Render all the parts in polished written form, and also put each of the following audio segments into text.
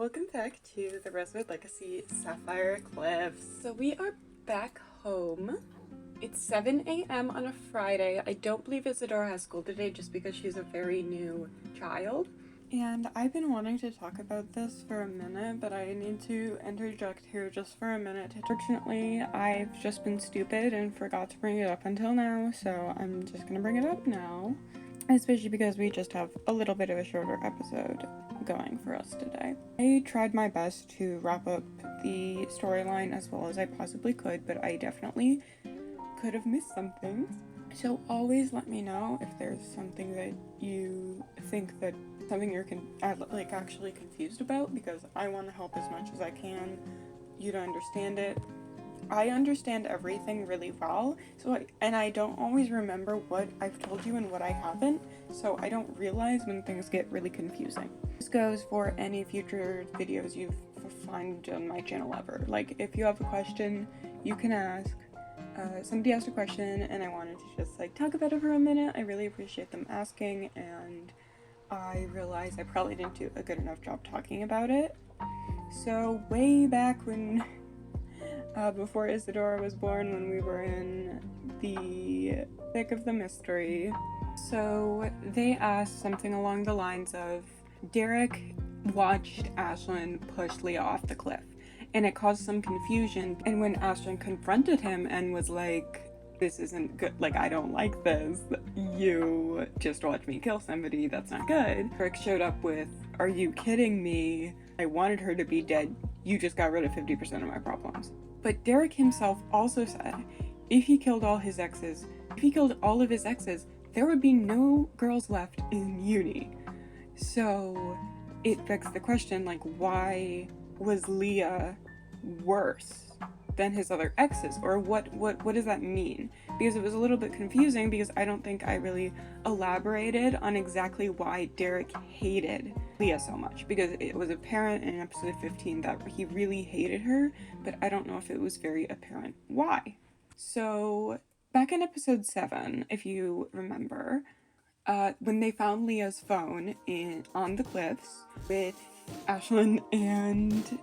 Welcome back to the Rosewood Legacy Sapphire Cliffs. So we are back home. It's 7 a.m. on a Friday. I don't believe Isadora has school today just because she's a very new child. And I've been wanting to talk about this for a minute, but I need to interject here just for a minute. Fortunately, I've just been stupid and forgot to bring it up until now, so I'm just gonna bring it up now. Especially because we just have a little bit of a shorter episode going for us today. I tried my best to wrap up the storyline as well as I possibly could, but I definitely could have missed some things. So always let me know if there's something that you think that something you're actually confused about, because I want to help as much as I can you to understand it. I understand everything really well, and I don't always remember what I've told you and what I haven't, so I don't realize when things get really confusing. This goes for any future videos you find on my channel ever. Like, if you have a question, you can ask. Somebody asked a question and I wanted to just talk about it for a minute. I really appreciate them asking, and I realized I probably didn't do a good enough job talking about it. So way back when before Isadora was born, when we were in the thick of the mystery. So they asked something along the lines of, Derek watched Ashlyn push Leah off the cliff, and it caused some confusion. And when Ashlyn confronted him and was like, this isn't good, I don't like this, you just watched me kill somebody, that's not good. Derek showed up with, are you kidding me? I wanted her to be dead, you just got rid of 50% of my problems. But Derek himself also said, if he killed all of his exes, there would be no girls left in uni. So it begs the question, why was Leah worse than his other exes? Or what does that mean? Because it was a little bit confusing, because I don't think I really elaborated on exactly why Derek hated Leah so much, because it was apparent in episode 15 that he really hated her, but I don't know if it was very apparent why. So back in episode 7, if you remember, when they found Leah's phone on the cliffs with Ashlyn and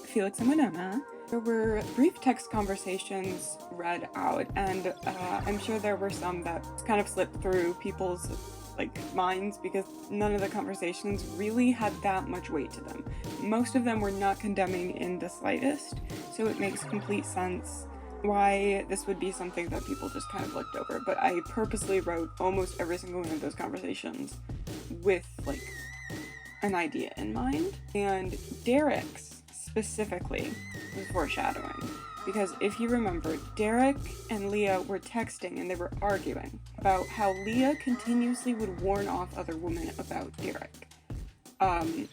Felix and Winona, there were brief text conversations read out, and I'm sure there were some that kind of slipped through people's minds, because none of the conversations really had that much weight to them. Most of them were not condemning in the slightest, so it makes complete sense why this would be something that people just kind of looked over. But I purposely wrote almost every single one of those conversations with an idea in mind, and Derek's specifically was foreshadowing. Because if you remember, Derek and Leah were texting and they were arguing about how Leah continuously would warn off other women about Derek.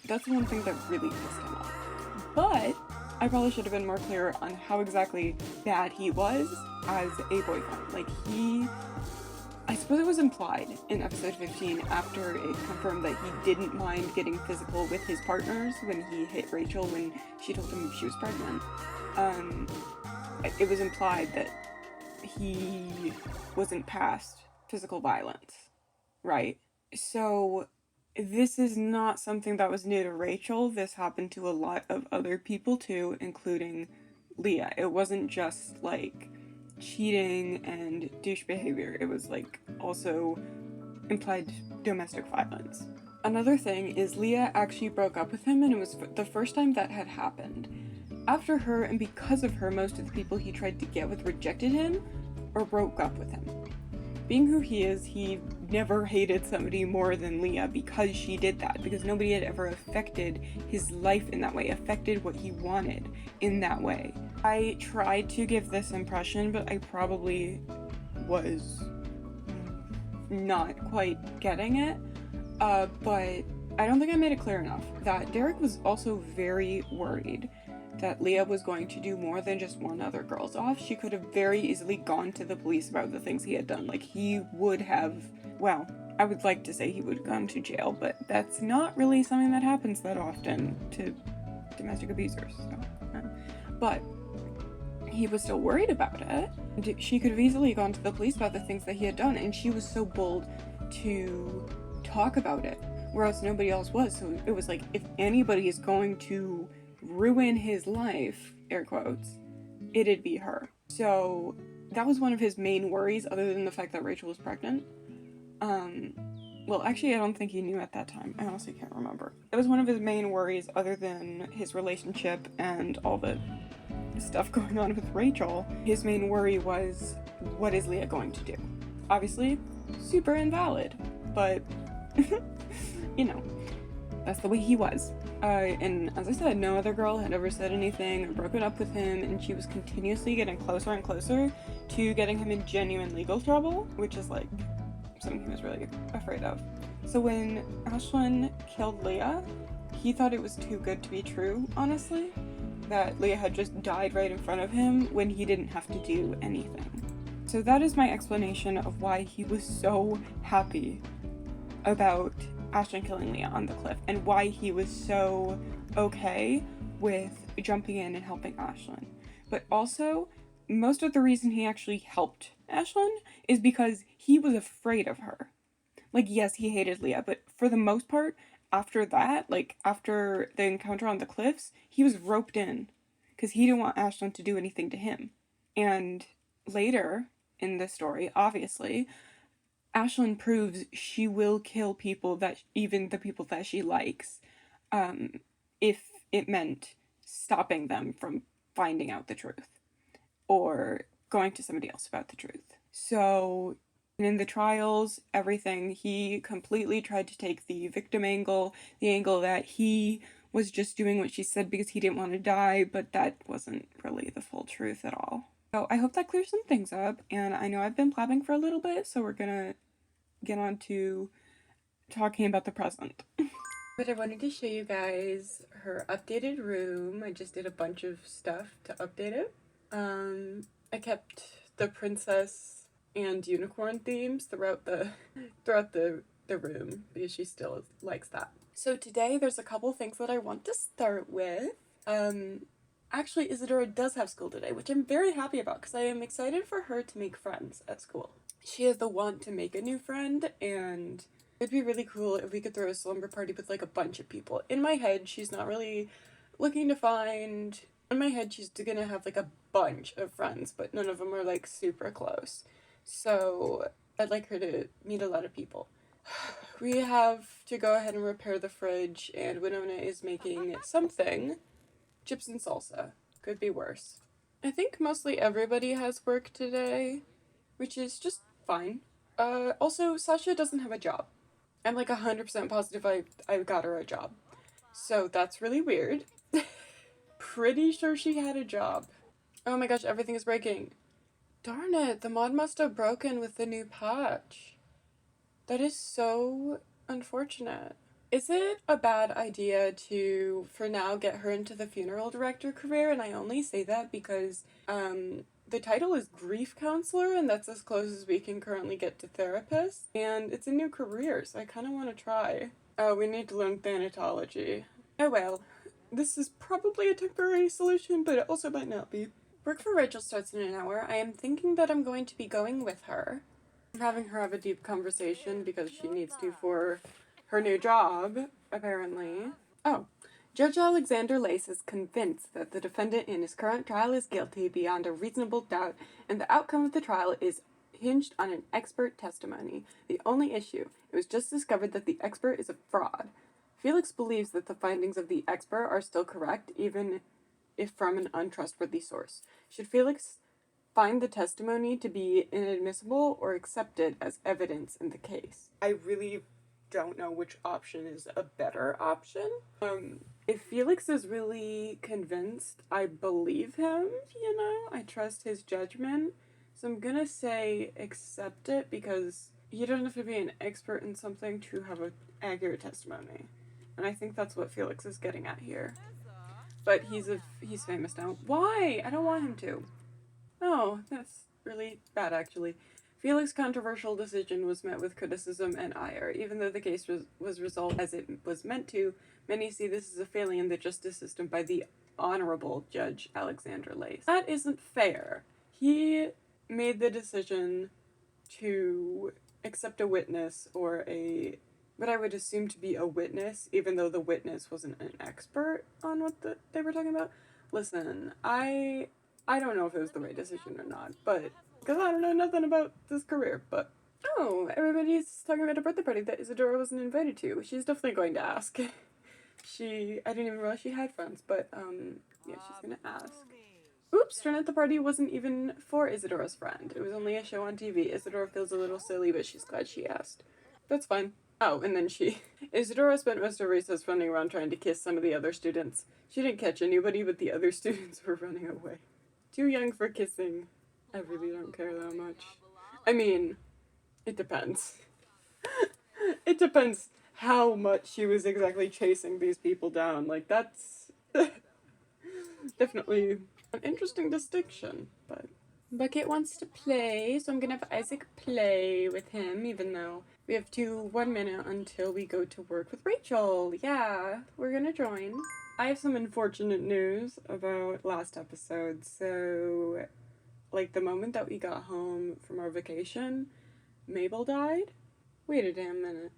That's the one thing that really pissed him off. But I probably should have been more clear on how exactly bad he was as a boyfriend. I suppose it was implied in episode 15, after it confirmed that he didn't mind getting physical with his partners when he hit Rachel when she told him she was pregnant. It was implied that he wasn't past physical violence, right? So this is not something that was new to Rachel. This happened to a lot of other people too, including Leah. It wasn't just cheating and douche behavior. It was also implied domestic violence. Another thing is Leah actually broke up with him, and it was the first time that had happened. After her, and because of her, most of the people he tried to get with rejected him or broke up with him. Being who he is, he never hated somebody more than Leah because she did that, because nobody had ever affected his life in that way, affected what he wanted in that way. I tried to give this impression, but I probably was not quite getting it, but I don't think I made it clear enough that Derek was also very worried that Leah was going to do more than just warn other girls off. She could have very easily gone to the police about the things he had done. He would have, well, I would like to say he would have gone to jail, but that's not really something that happens that often to domestic abusers. But he was still worried about it. She could have easily gone to the police about the things that he had done, and she was so bold to talk about it whereas nobody else was. So it was like, if anybody is going to ruin his life, air quotes, it'd be her. So that was one of his main worries, other than the fact that Rachel was pregnant. Well, actually, I don't think he knew at that time. I honestly can't remember. It was one of his main worries, other than his relationship and all the stuff going on with Rachel. His main worry was, what is Leah going to do? Obviously, super invalid, but you know, that's the way he was. And as I said, no other girl had ever said anything or broken up with him, and she was continuously getting closer and closer to getting him in genuine legal trouble, which is like something he was really afraid of. So when Ashlyn killed Leah, he thought it was too good to be true, honestly, that Leah had just died right in front of him when he didn't have to do anything. So that is my explanation of why he was so happy about Ashlyn killing Leah on the cliff, and why he was so okay with jumping in and helping Ashlyn. But also, most of the reason he actually helped Ashlyn is because he was afraid of her. Like, yes, he hated Leah, but for the most part, after that, like, after the encounter on the cliffs, he was roped in, because he didn't want Ashlyn to do anything to him. And later in the story, obviously, Ashlyn proves she will kill people, that even the people that she likes, if it meant stopping them from finding out the truth or going to somebody else about the truth. So in the trials, everything, he completely tried to take the victim angle, the angle that he was just doing what she said because he didn't want to die, but that wasn't really the full truth at all. So I hope that clears some things up, and I know I've been blabbing for a little bit, so we're gonna get on to talking about the present. But I wanted to show you guys her updated room. I just did a bunch of stuff to update it. I kept the princess and unicorn themes throughout the room because she still likes that. So today there's a couple things that I want to start with. Actually, Isadora does have school today, which I'm very happy about because I am excited for her to make friends at school. She has the want to make a new friend, and it'd be really cool if we could throw a slumber party with like a bunch of people. In my head, she's not really looking to find. In my head, she's gonna have like a bunch of friends, but none of them are like super close. So I'd like her to meet a lot of people. We have to go ahead and repair the fridge, and Winona is making something. Chips and salsa. Could be worse. I think mostly everybody has work today, which is just fine. Also, Sasha doesn't have a job. I'm like 100% positive I got her a job. So that's really weird. Pretty sure she had a job. Oh my gosh, everything is breaking. Darn it, the mod must have broken with the new patch. That is so unfortunate. Is it a bad idea to, for now, get her into the funeral director career? And I only say that because, the title is grief counselor, and that's as close as we can currently get to therapist. And it's a new career, so I kind of want to try. Oh, we need to learn thanatology. Oh well. This is probably a temporary solution, but it also might not be. Work for Rachel starts in an hour. I am thinking that I'm going to be going with her. I'm having her have a deep conversation because she needs to for her new job, apparently. Oh. Judge Alexander Lace is convinced that the defendant in his current trial is guilty beyond a reasonable doubt, and the outcome of the trial is hinged on an expert testimony. The only issue, it was just discovered that the expert is a fraud. Felix believes that the findings of the expert are still correct, even if from an untrustworthy source. Should Felix find the testimony to be inadmissible or accept it as evidence in the case? I really don't know which option is a better option. If Felix is really convinced, I believe him, you know? I trust his judgment. So I'm gonna say accept it because you don't have to be an expert in something to have an accurate testimony. And I think that's what Felix is getting at here. But he's famous now. Why? I don't want him to. Oh, that's really bad, actually. Felix's controversial decision was met with criticism and ire. Even though the case was resolved as it was meant to, many see this as a failing in the justice system by the Honorable Judge Alexander Lace. That isn't fair. He made the decision to accept a witness or what I would assume to be a witness, even though the witness wasn't an expert on what they were talking about. Listen, I don't know if it was the right decision or not, but because I don't know nothing about this career, but oh, everybody's talking about a birthday party that Isadora wasn't invited to. She's definitely going to ask. I didn't even realize she had friends, but yeah, she's gonna ask. Oops, turned out the party wasn't even for Isadora's friend. It was only a show on TV. Isadora feels a little silly, but she's glad she asked. That's fine. Oh, and then Isadora spent most of recess running around trying to kiss some of the other students. She didn't catch anybody, but the other students were running away. Too young for kissing. I really don't care that much. I mean, it depends. It depends how much she was exactly chasing these people down. Like, that's definitely an interesting distinction, but Bucket wants to play, so I'm gonna have Isaac play with him, even though we have 1 minute until we go to work with Rachel. Yeah, we're gonna join. I have some unfortunate news about last episode. So, like, the moment that we got home from our vacation, Mabel died. Wait a damn minute.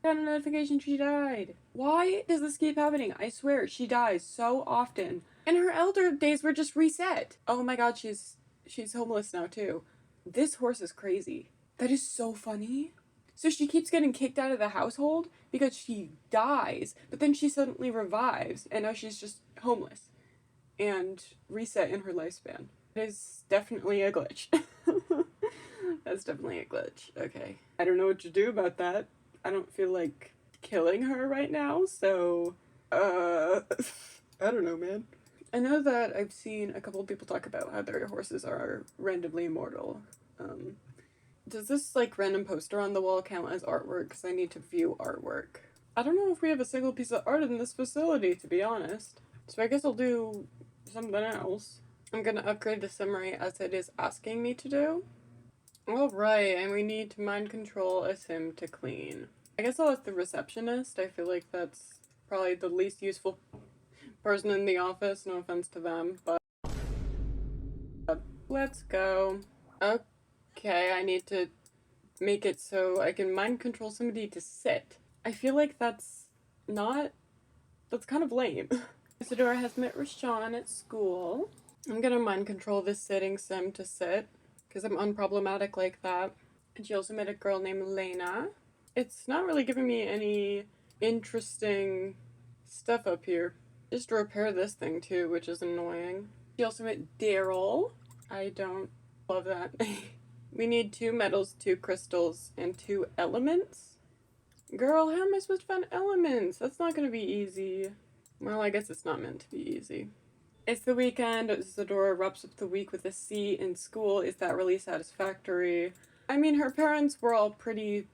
Got a notification she died. Why does this keep happening? I swear, she dies so often. And her elder days were just reset. Oh my god, she's homeless now too. This horse is crazy. That is so funny. So she keeps getting kicked out of the household because she dies, but then she suddenly revives, and now she's just homeless and reset in her lifespan. It is definitely a glitch. That's definitely a glitch. Okay. I don't know what to do about that. I don't feel like killing her right now, so, I don't know, man. I know that I've seen a couple of people talk about how their horses are randomly immortal. Does this, like, random poster on the wall count as artwork? Because I need to view artwork. I don't know if we have a single piece of art in this facility, to be honest. So I guess I'll do something else. I'm gonna upgrade the summary as it is asking me to do. Alright, and we need to mind control a sim to clean. I guess I'll ask the receptionist. I feel like that's probably the least useful person in the office. No offense to them, but let's go. Okay, I need to make it so I can mind control somebody to sit. I feel like that's kind of lame. Isadora has met Rashawn at school. I'm gonna mind control this sitting sim to sit, because I'm unproblematic like that. And she also met a girl named Lena. It's not really giving me any interesting stuff up here. Just to repair this thing too, which is annoying. She also met Daryl. I don't love that. We need 2 metals, 2 crystals, and 2 elements. Girl, how am I supposed to find elements? That's not gonna be easy. Well, I guess it's not meant to be easy. It's the weekend. Isadora wraps up the week with a C in school. Is that really satisfactory? I mean, her parents were all pretty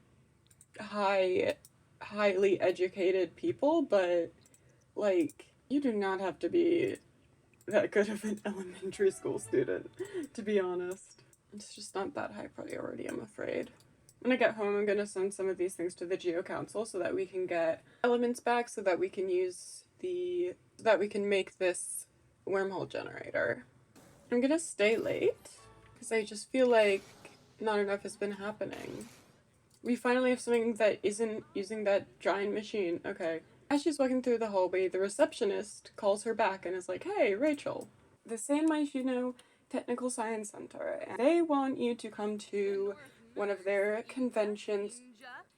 highly educated people, but, like, you do not have to be that good of an elementary school student, to be honest. It's just not that high priority, I'm afraid. When I get home, I'm gonna send some of these things to the Geo Council so that we can get elements back, so that we can make this wormhole generator. I'm gonna stay late because I just feel like not enough has been happening. We finally have something that isn't using that giant machine. Okay. As she's walking through the hallway, the receptionist calls her back and is like, "Hey, Rachel, the San Myshuno Technical Science Center, and they want you to come to one of their conventions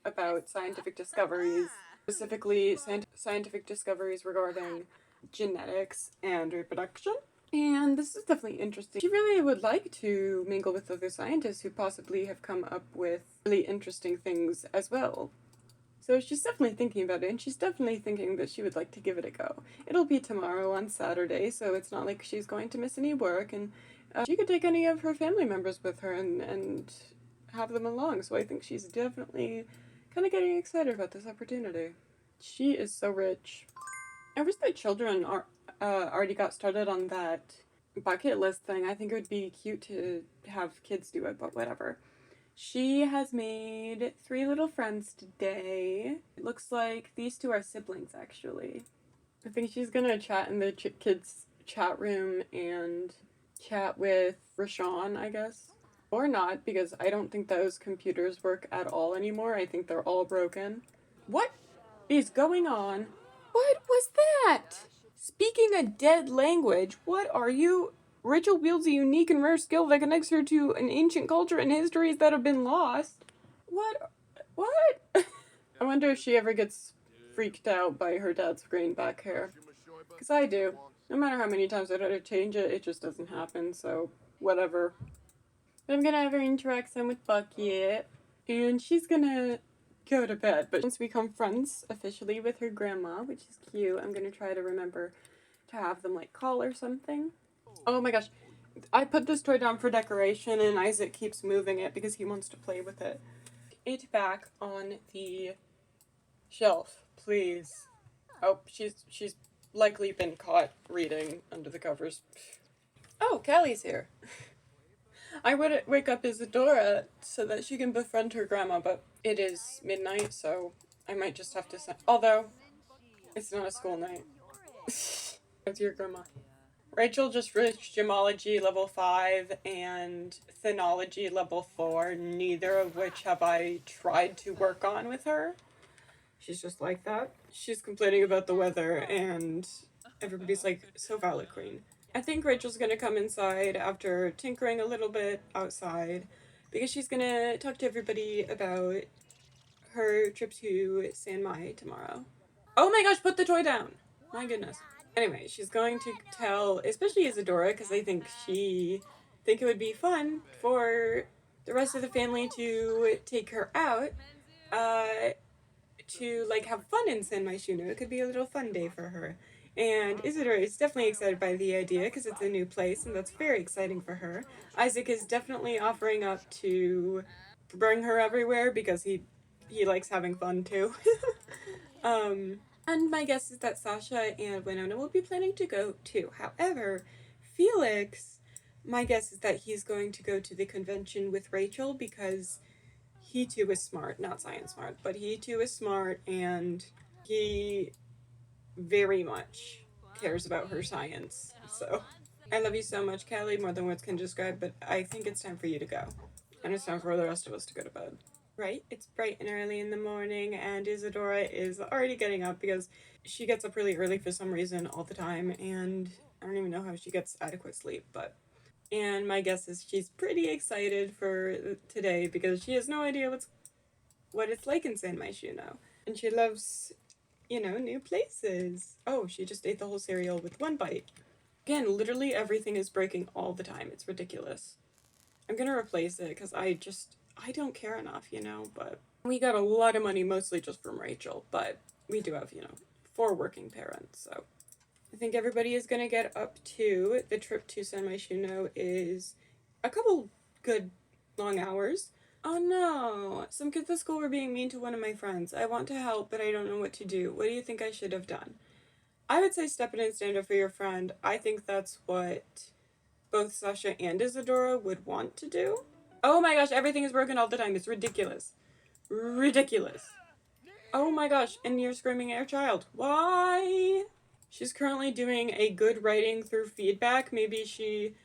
about scientific discoveries, specifically scientific discoveries regarding genetics and reproduction. And this is definitely interesting. She really would like to mingle with other scientists who possibly have come up with really interesting things as well. So she's definitely thinking about it, and she's definitely thinking that she would like to give it a go. It'll be tomorrow on Saturday, so it's not like she's going to miss any work, and she could take any of her family members with her and have them along. So I think she's definitely kind of getting excited about this opportunity. She is so rich. I wish the children already got started on that bucket list thing. I think it would be cute to have kids do it, but whatever. She has made 3 little friends today. It looks like these 2 are siblings, actually. I think she's gonna chat in the kids' chat room and chat with Rashawn, I guess. Or not, because I don't think those computers work at all anymore. I think they're all broken. What is going on? What was that? Speaking a dead language, what are you? Rachel wields a unique and rare skill that connects her to an ancient culture and histories that have been lost. What? What? I wonder if she ever gets freaked out by her dad's greenback hair. Because I do. No matter how many times I try to change it, it just doesn't happen, so whatever. But I'm gonna have her interact some with Bucket, and she's gonna go to bed. But once we become friends officially with her grandma, which is cute, I'm gonna try to remember to have them like call or something. Oh my gosh, I put this toy down for decoration, and Isaac keeps moving it because he wants to play with it. It back on the shelf, please. Oh, she's likely been caught reading under the covers. Oh, Callie's here. I would wake up Isadora so that she can befriend her grandma, but it is midnight, so I might just have to send. Although, it's not a school night. It's your grandma. Rachel just reached gemology level 5 and phenology level 4, neither of which have I tried to work on with her. She's just like that. She's complaining about the weather, and everybody's like, so valid, queen. I think Rachel's gonna come inside after tinkering a little bit outside because she's gonna talk to everybody about her trip to San Mai tomorrow. Oh my gosh, put the toy down! My goodness. Anyway, she's going to tell, especially Isadora, because I think it would be fun for the rest of the family to take her out, to like have fun in San Myshuno. It could be a little fun day for her. And Isadora is definitely excited by the idea because it's a new place and that's very exciting for her. Isaac is definitely offering up to bring her everywhere because he likes having fun too. And my guess is that Sasha and Winona will be planning to go too. However, Felix, my guess is that he's going to go to the convention with Rachel because he too is smart, not science smart, but he too is smart and he very much cares about her science. So, I love you so much, Callie, more than words can describe, but I think it's time for you to go. And it's time for the rest of us to go to bed. Right? It's bright and early in the morning, and Isadora is already getting up because she gets up really early for some reason all the time, and I don't even know how she gets adequate sleep, but. And my guess is she's pretty excited for today because she has no idea what it's like in San Myshuno. And she loves, new places. Oh, she just ate the whole cereal with one bite. Again, literally everything is breaking all the time. It's ridiculous. I'm gonna replace it because I don't care enough, but we got a lot of money mostly just from Rachel, but we do have, 4 working parents, so I think everybody is gonna get up to the trip to San Myshuno is a couple good long hours. Oh no, some kids at school were being mean to one of my friends. I want to help, but I don't know what to do. What do you think I should have done? I would say step in and stand up for your friend. I think that's what both Sasha and Isadora would want to do. Oh my gosh, everything is broken all the time. It's ridiculous. Ridiculous. Oh my gosh, and you're screaming at your child. Why? She's currently doing a good writing through feedback. Maybe she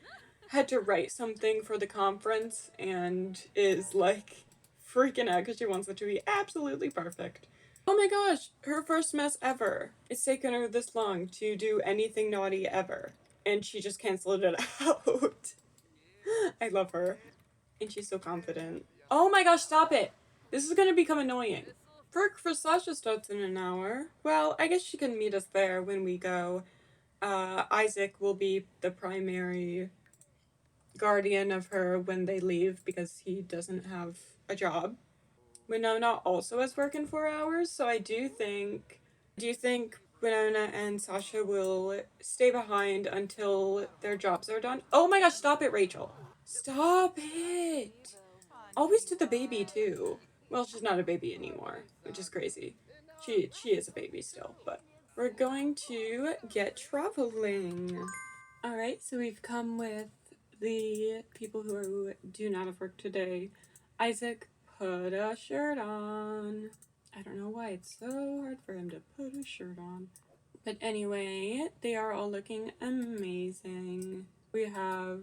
had to write something for the conference and is like freaking out because she wants it to be absolutely perfect. Oh my gosh, her first mess ever. It's taken her this long to do anything naughty ever. And she just canceled it out. I love her. And she's so confident. Oh my gosh, stop it! This is gonna become annoying. Work for Sasha starts in an hour. Well, I guess she can meet us there when we go. Isaac will be the primary guardian of her when they leave because he doesn't have a job. Winona also has work in 4 hours, so I do you think Winona and Sasha will stay behind until their jobs are done? Oh my gosh, stop it, Rachel. Stop it. Always to the baby, too. Well, she's not a baby anymore, which is crazy. She is a baby still, but we're going to get traveling. Alright, so we've come with the people who do not have work today. Isaac, put a shirt on. I don't know why it's so hard for him to put a shirt on. But anyway, they are all looking amazing. We have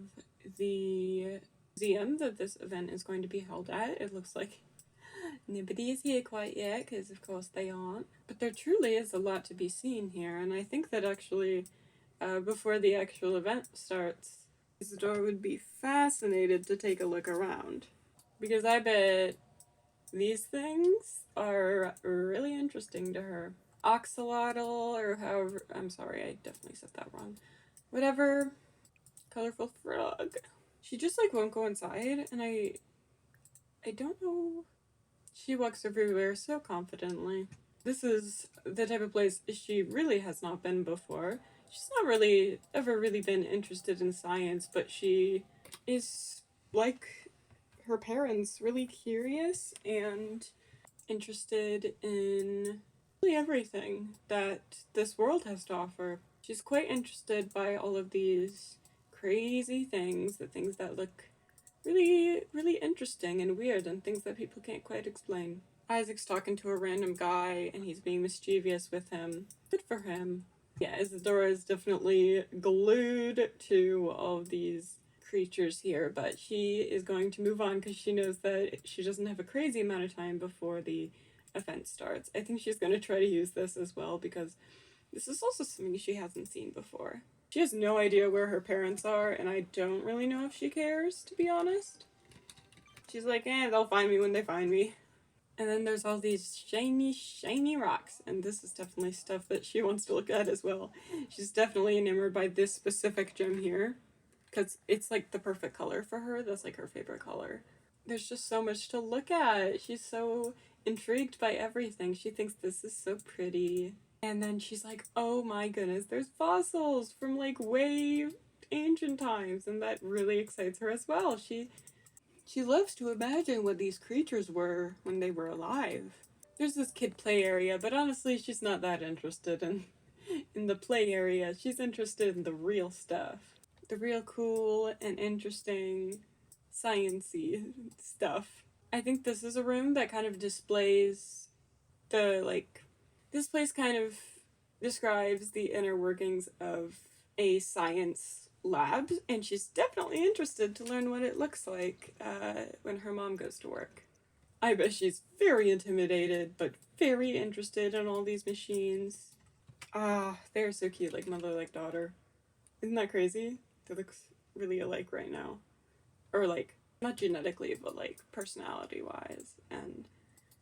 the museum that this event is going to be held at. It looks like nobody is here quite yet, because of course they aren't. But there truly is a lot to be seen here, and I think that actually, before the actual event starts, Isadora would be fascinated to take a look around. Because I bet these things are really interesting to her. Oxalotl, or however, I'm sorry, I definitely said that wrong. Whatever, colorful frog. She just like won't go inside, and I don't know. She walks everywhere so confidently. This is the type of place she really has not been before. She's not really ever really been interested in science, but she is, like her parents, really curious and interested in really everything that this world has to offer. She's quite interested by all of these crazy things, the things that look really, really interesting and weird, and things that people can't quite explain. Isaac's talking to a random guy and he's being mischievous with him. Good for him. Yeah, Isadora is definitely glued to all of these creatures here, but she is going to move on because she knows that she doesn't have a crazy amount of time before the event starts. I think she's going to try to use this as well because this is also something she hasn't seen before. She has no idea where her parents are, and I don't really know if she cares, to be honest. She's like, they'll find me when they find me. And then there's all these shiny, shiny rocks, and this is definitely stuff that she wants to look at as well. She's definitely enamored by this specific gem here, because it's like the perfect color for her. That's like her favorite color. There's just so much to look at. She's so intrigued by everything. She thinks this is so pretty. And then she's like, oh my goodness, there's fossils from like way ancient times, and that really excites her as well. She loves to imagine what these creatures were when they were alive. There's this kid play area, but honestly, she's not that interested in the play area. She's interested in the real stuff. The real cool and interesting science-y stuff. I think this is a room that kind of displays this place kind of describes the inner workings of a science lab, and she's definitely interested to learn what it looks like when her mom goes to work. I bet she's very intimidated, but very interested in all these machines. They're so cute, like mother, like daughter. Isn't that crazy? They look really alike right now. Or like, not genetically, but like personality-wise, and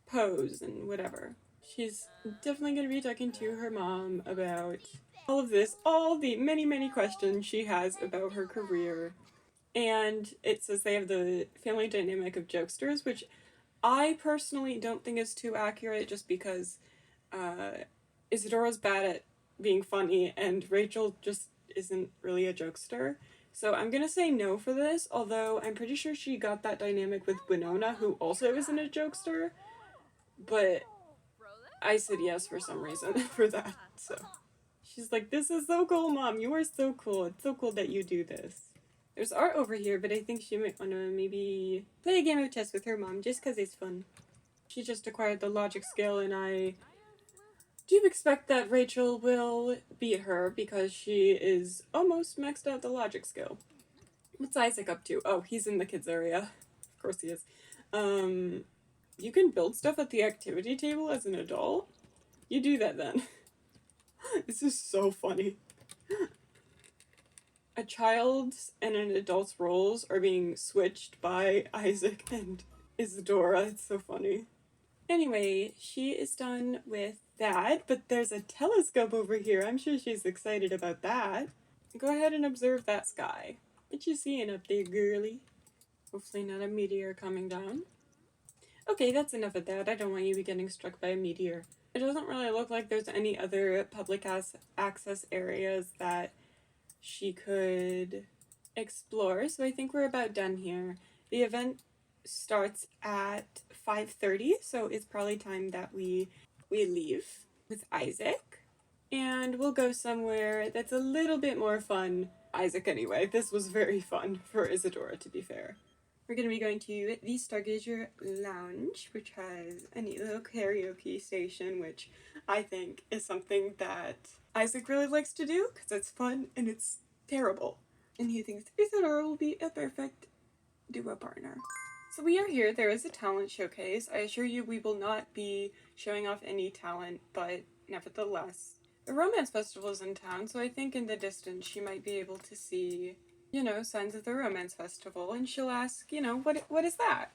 pose, and whatever. She's definitely going to be talking to her mom about all of this, all the many, many questions she has about her career. And it says they have the family dynamic of jokesters, which I personally don't think is too accurate, just because Isadora's bad at being funny and Rachel just isn't really a jokester. So I'm gonna say no for this, although I'm pretty sure she got that dynamic with Winona, who also isn't a jokester. But I said yes for some reason for that, so. She's like, this is so cool, Mom. You are so cool. It's so cool that you do this. There's art over here, but I think she might want to maybe play a game of chess with her mom, just because it's fun. She just acquired the logic skill, and I do expect that Rachel will beat her, because she is almost maxed out the logic skill. What's Isaac up to? Oh, he's in the kids area. Of course he is. You can build stuff at the activity table as an adult? You do that then. This is so funny. A child's and an adult's roles are being switched by Isaac and Isadora. It's so funny. Anyway, she is done with that, but there's a telescope over here. I'm sure she's excited about that. Go ahead and observe that sky. What you seeing up there, girly? Hopefully not a meteor coming down. Okay, that's enough of that. I don't want you to be getting struck by a meteor. It doesn't really look like there's any other public access areas that she could explore, so I think we're about done here. The event starts at 5:30, so it's probably time that we leave with Isaac, and we'll go somewhere that's a little bit more fun. Isaac anyway. This was very fun for Isadora, to be fair. We're going to be going to the Stargazer Lounge, which has a neat little karaoke station, which I think is something that Isaac really likes to do, because it's fun and it's terrible. And he thinks Isadora will be a perfect duo partner. So we are here. There is a talent showcase. I assure you we will not be showing off any talent, but nevertheless. The romance festival is in town, so I think in the distance she might be able to see, you know, signs of the romance festival, and she'll ask, you know, what is that?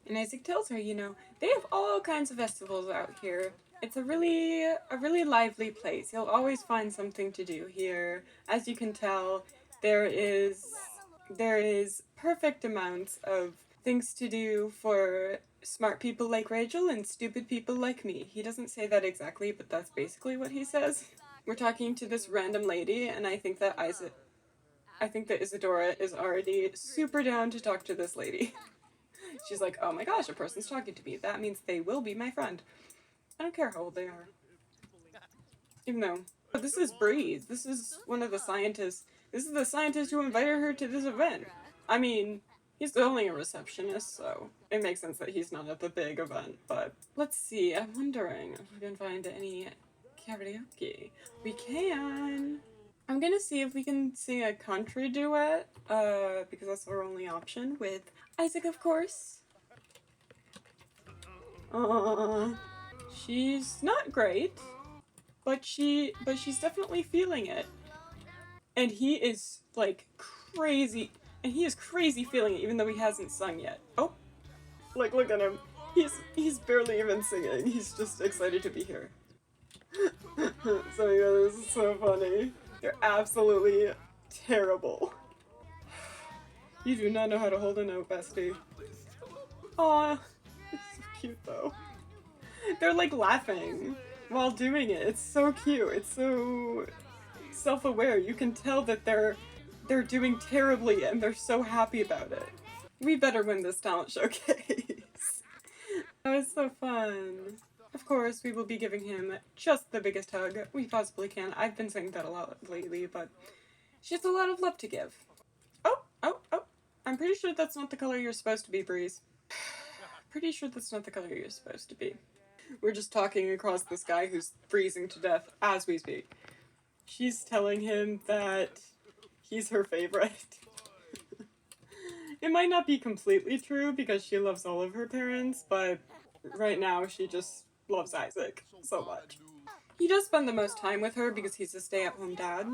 And Isaac tells her, you know, they have all kinds of festivals out here. It's a really lively place. You'll always find something to do here. As you can tell, there is perfect amounts of things to do for smart people like Rachel and stupid people like me. He doesn't say that exactly, but that's basically what he says. We're talking to this random lady, and I think that Isadora is already super down to talk to this lady. She's like, oh my gosh, a person's talking to me. That means they will be my friend. I don't care how old they are. Even though, but this is Breeze. This is one of the scientists. This is the scientist who invited her to this event. I mean, he's only a receptionist, so it makes sense that he's not at the big event, but let's see. I'm wondering if we can find any karaoke. We can. I'm gonna see if we can sing a country duet, because that's our only option with Isaac, of course. She's not great, but she's definitely feeling it. And he is like crazy, and he is crazy feeling it even though he hasn't sung yet. Oh, like look at him. He's barely even singing. He's just excited to be here. So yeah, this is so funny. You're absolutely terrible. You do not know how to hold a note, bestie. Aw, it's so cute though. They're like laughing while doing it. It's so cute. It's so self-aware. You can tell that they're doing terribly and they're so happy about it. We better win this talent showcase. That was so fun. Of course, we will be giving him just the biggest hug we possibly can. I've been saying that a lot lately, but she has a lot of love to give. Oh. I'm pretty sure that's not the color you're supposed to be, Breeze. Pretty sure that's not the color you're supposed to be. We're just talking across this guy who's freezing to death as we speak. She's telling him that he's her favorite. It might not be completely true because she loves all of her parents, but right now she just loves Isaac so much. He does spend the most time with her because he's a stay-at-home dad.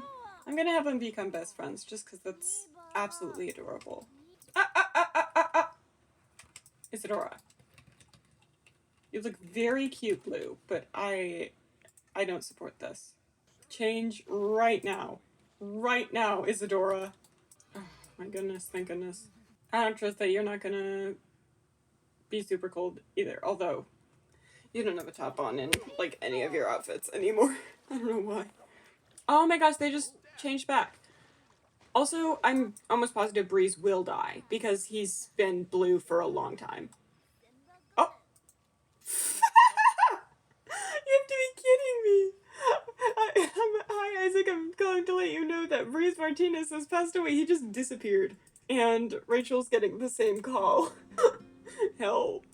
I'm gonna have them become best friends just because that's absolutely adorable. Isadora. You look very cute, Blue, but I don't support this. Change right now. Right now, Isadora. Oh my goodness, thank goodness. I don't trust that you're not gonna be super cold either, although you don't have a top on in like any of your outfits anymore. I don't know why. Oh my gosh, they just changed back. Also, I'm almost positive Breeze will die because he's been blue for a long time. Oh. You have to be kidding me. Hi, Isaac. I'm calling to let you know that Breeze Martinez has passed away. He just disappeared. And Rachel's getting the same call. Help.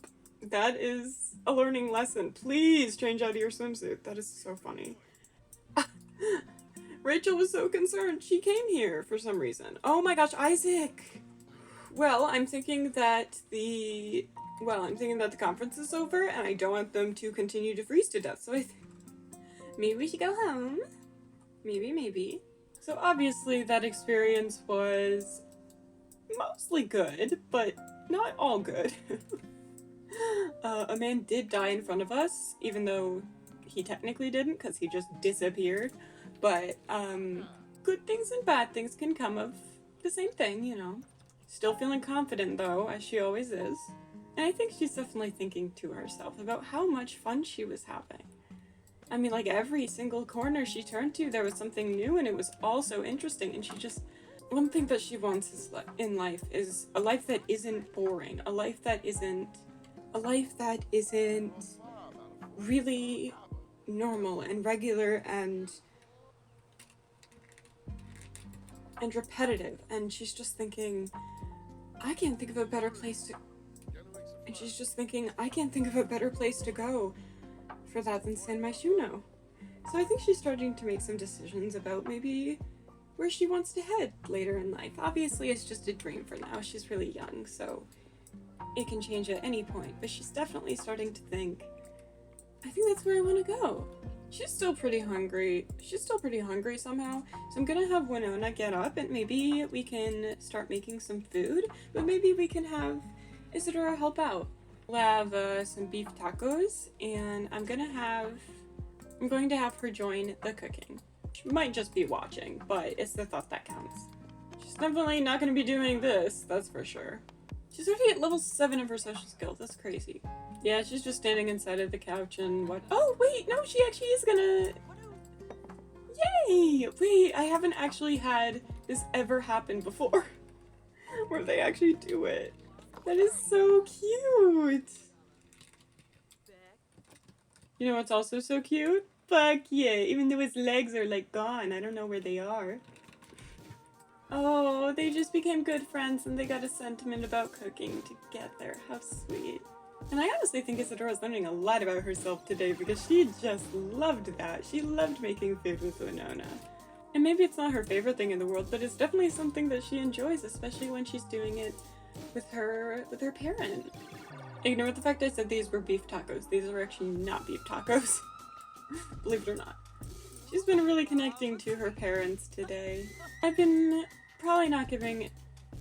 That is a learning lesson. Please change out of your swimsuit. That is so funny. Rachel was so concerned. She came here for some reason. Oh my gosh, Isaac! Well, I'm thinking that the conference is over and I don't want them to continue to freeze to death, so I think maybe we should go home. Maybe. So obviously that experience was mostly good, but not all good. A man did die in front of us, even though he technically didn't because he just disappeared. But, good things and bad things can come of the same thing, you know. Still feeling confident, though, as she always is. And I think she's definitely thinking to herself about how much fun she was having. I mean, like, every single corner she turned to, there was something new, and it was all so interesting, and she just... One thing that she wants in life is a life that isn't boring. A life that isn't really normal and regular and repetitive, and she's just thinking, I can't think of a better place to go for that than San Myshuno. So I think she's starting to make some decisions about maybe where she wants to head later in life. Obviously, it's just a dream for now. She's really young, so it can change at any point, but she's definitely starting to think, I think that's where I want to go. She's still pretty hungry. She's still pretty hungry somehow, so I'm gonna have Winona get up and maybe we can start making some food, but maybe we can have Isadora help out. We'll have some beef tacos, and I'm going to have her join the cooking. She might just be watching, but it's the thought that counts. She's definitely not going to be doing this, that's for sure. She's already at level 7 of her social skills, that's crazy. Yeah, she's just standing inside of the couch and what? Oh, wait, no, she actually is gonna... Yay! Wait, I haven't actually had this ever happen before. Where they actually do it. That is so cute! You know what's also so cute? Fuck yeah, even though his legs are like gone, I don't know where they are. Oh, they just became good friends and they got a sentiment about cooking together. How sweet. And I honestly think Isadora's learning a lot about herself today because she just loved that. She loved making food with Winona. And maybe it's not her favorite thing in the world, but it's definitely something that she enjoys, especially when she's doing it with her parent. Ignore the fact I said these were beef tacos. These are actually not beef tacos. Believe it or not. She's been really connecting to her parents today. I've been probably not giving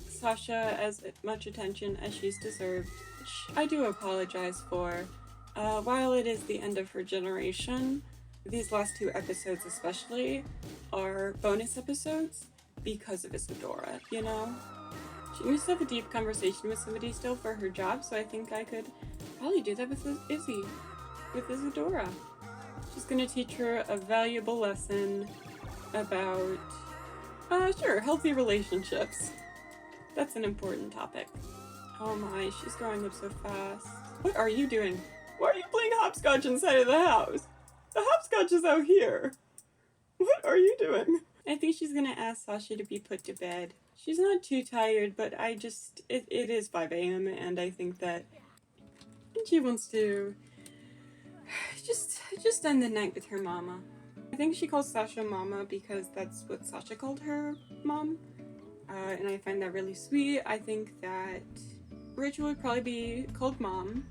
Sasha as much attention as she's deserved, which I do apologize for. While it is the end of her generation, these last 2 episodes especially are bonus episodes because of Isadora, you know? She needs to have a deep conversation with somebody still for her job, so I think I could probably do that with Izzy, with Isadora. She's gonna teach her a valuable lesson about, sure, healthy relationships. That's an important topic. Oh my, she's growing up so fast. What are you doing? Why are you playing hopscotch inside of the house? The hopscotch is out here. What are you doing? I think she's gonna ask Sasha to be put to bed. She's not too tired, but it is 5 a.m. and I think that she wants to just end the night with her mama. I think she calls Sasha mama because that's what Sasha called her mom. And I find that really sweet. I think that Rachel would probably be called mom.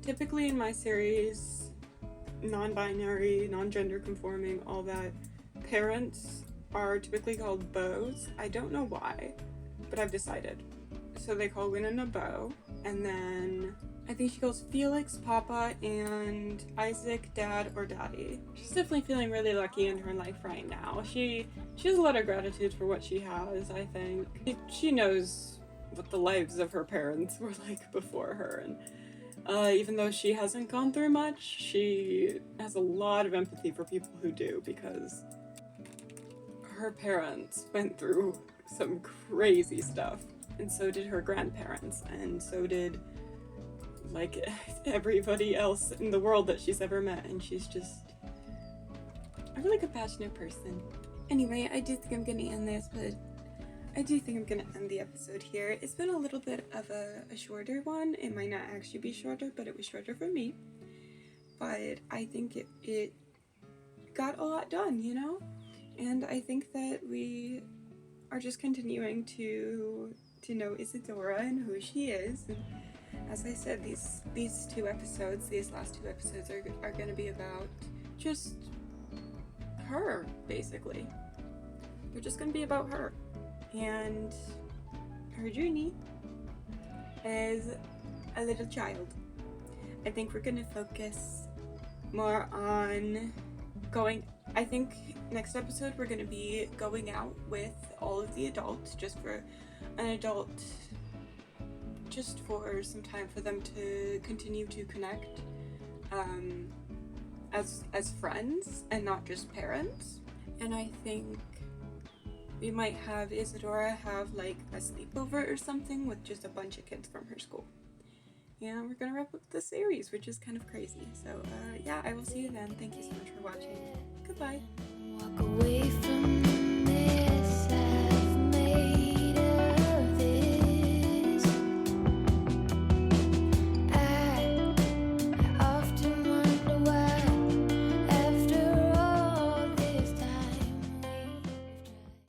Typically in my series, non-binary, non-gender conforming, all that, parents are typically called beaux. I don't know why, but I've decided. So they call Winona beau, and then I think she calls Felix Papa and Isaac Dad or Daddy. She's definitely feeling really lucky in her life right now. She has a lot of gratitude for what she has, I think. She knows what the lives of her parents were like before her, and even though she hasn't gone through much, she has a lot of empathy for people who do, because her parents went through some crazy stuff, and so did her grandparents, and so did like everybody else in the world that she's ever met, and she's just a really compassionate person. Anyway, I do think I'm gonna end this, but I do think I'm gonna end the episode here. It's been a little bit of a shorter one. It might not actually be shorter, but it was shorter for me. But I think it got a lot done, you know? And I think that we are just continuing to know Isadora and who she is. And as I said, these last 2 episodes are going to be about just her, basically. They're just going to be about her and her journey as a little child. I think we're going to focus more on I think next episode we're going to be going out with all of the adults, just for some time for them to continue to connect as friends and not just parents. And I think we might have Isadora have like a sleepover or something with just a bunch of kids from her school. And we're gonna wrap up the series, which is kind of crazy. So yeah, I will see you then. Thank you so much for watching. Goodbye. Walk away from